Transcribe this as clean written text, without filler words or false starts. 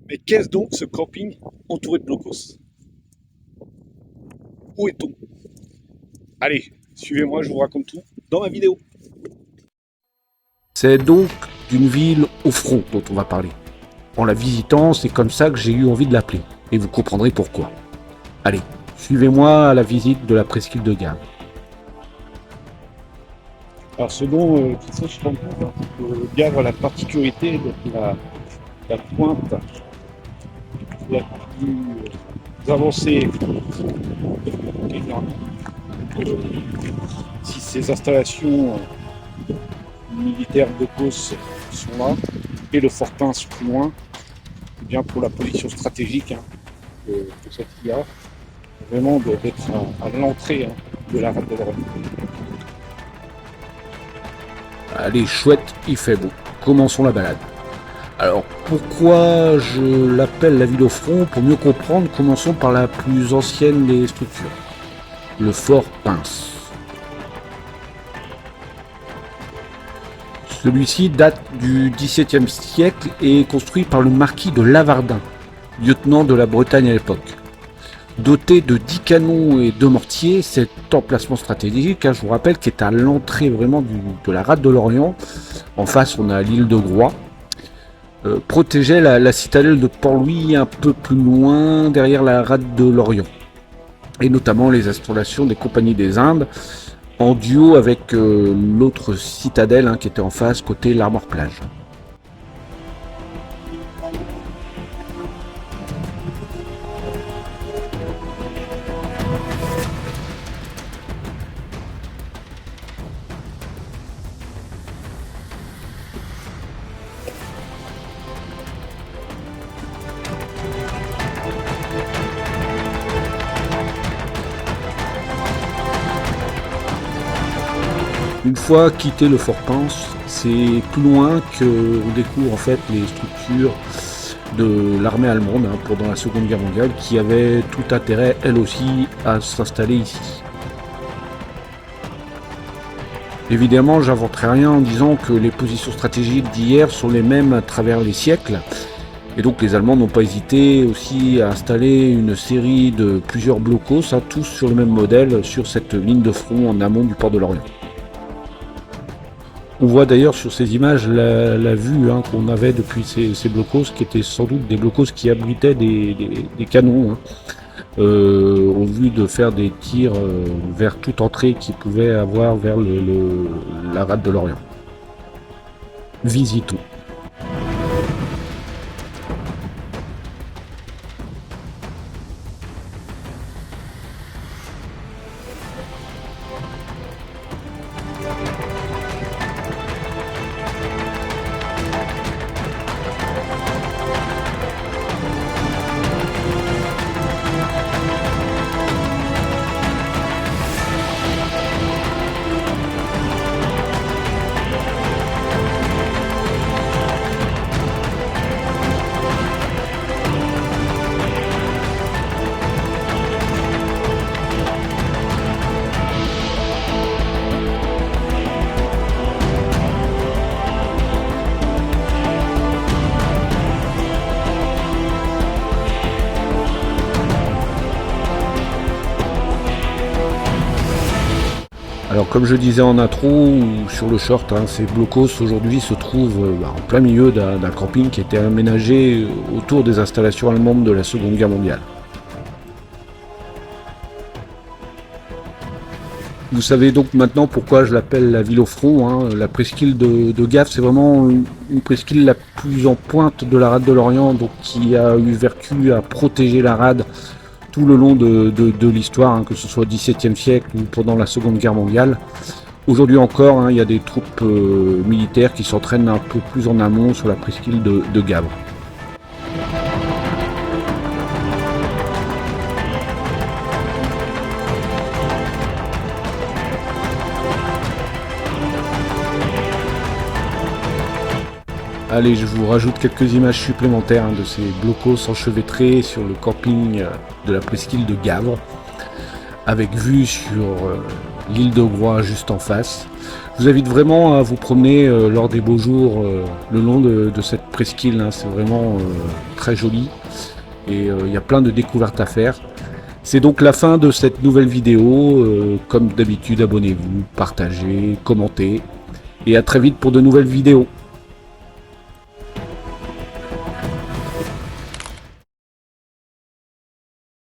Mais qu'est-ce donc ce camping entouré de blocos? Où est-on? Allez, suivez-moi, je vous raconte tout dans ma vidéo. C'est donc d'une ville au front dont on va parler. En la visitant, c'est comme ça que j'ai eu envie de l'appeler. Et vous comprendrez pourquoi. Allez, suivez-moi à la visite de la presqu'île de Gave. Alors ce dont il faut se rendre compte, hein, c'est que Gavre a la particularité d'être la pointe la plus avancée des Landes. Si ces installations militaires de Causse sont là, et le Fort Pince plus loin, eh bien pour la position stratégique de cette IA, vraiment d'être à l'entrée de la rade de l'Orient. Allez, chouette, il fait beau. Commençons la balade. Alors, pourquoi je l'appelle la ville au front? Pour mieux comprendre, commençons par la plus ancienne des structures. Le Fort Pince. Celui-ci date du XVIIe siècle et est construit par le marquis de Lavardin, lieutenant de la Bretagne à l'époque. Doté de 10 canons et 2 mortiers, cet emplacement stratégique, je vous rappelle, qui est à l'entrée vraiment de la rade de l'Orient. En face, on a l'île de Groix. Protégeait la citadelle de Port-Louis un peu plus loin, derrière la rade de l'Orient. Et notamment les installations des compagnies des Indes, en duo avec l'autre citadelle qui était en face, côté l'Armor Plage. Une fois quitté le Fort Pince, c'est plus loin qu'on découvre en fait les structures de l'armée allemande pendant la Seconde Guerre mondiale qui avait tout intérêt, elle aussi, à s'installer ici. Évidemment, j'inventerai rien en disant que les positions stratégiques d'hier sont les mêmes à travers les siècles. Et donc les Allemands n'ont pas hésité aussi à installer une série de plusieurs blocos, tous sur le même modèle, sur cette ligne de front en amont du port de Lorient. On voit d'ailleurs sur ces images la vue qu'on avait depuis ces blocos, qui étaient sans doute des blocos qui abritaient des canons, au vu de faire des tirs vers toute entrée qu'ils pouvaient avoir vers la rade de l'Orient. Visitons. Alors comme je disais en intro ou sur le short, ces blocos aujourd'hui se trouvent en plein milieu d'un camping qui était aménagé autour des installations allemandes de la Seconde Guerre mondiale. Vous savez donc maintenant pourquoi je l'appelle la ville au front. La presqu'île de Gave, c'est vraiment une presqu'île la plus en pointe de la rade de l'Orient, donc qui a eu vertu à protéger la rade tout le long de l'histoire, que ce soit au XVIIe siècle ou pendant la Seconde Guerre mondiale. Aujourd'hui encore, il y a des troupes militaires qui s'entraînent un peu plus en amont sur la presqu'île de Gavre. Allez, je vous rajoute quelques images supplémentaires de ces blocos enchevêtrés sur le camping de la presqu'île de Gavre, avec vue sur l'île de Groix juste en face. Je vous invite vraiment à vous promener lors des beaux jours le long de cette presqu'île, hein. C'est vraiment très joli et il y a plein de découvertes à faire. C'est donc la fin de cette nouvelle vidéo. Comme d'habitude, abonnez-vous, partagez, commentez et à très vite pour de nouvelles vidéos.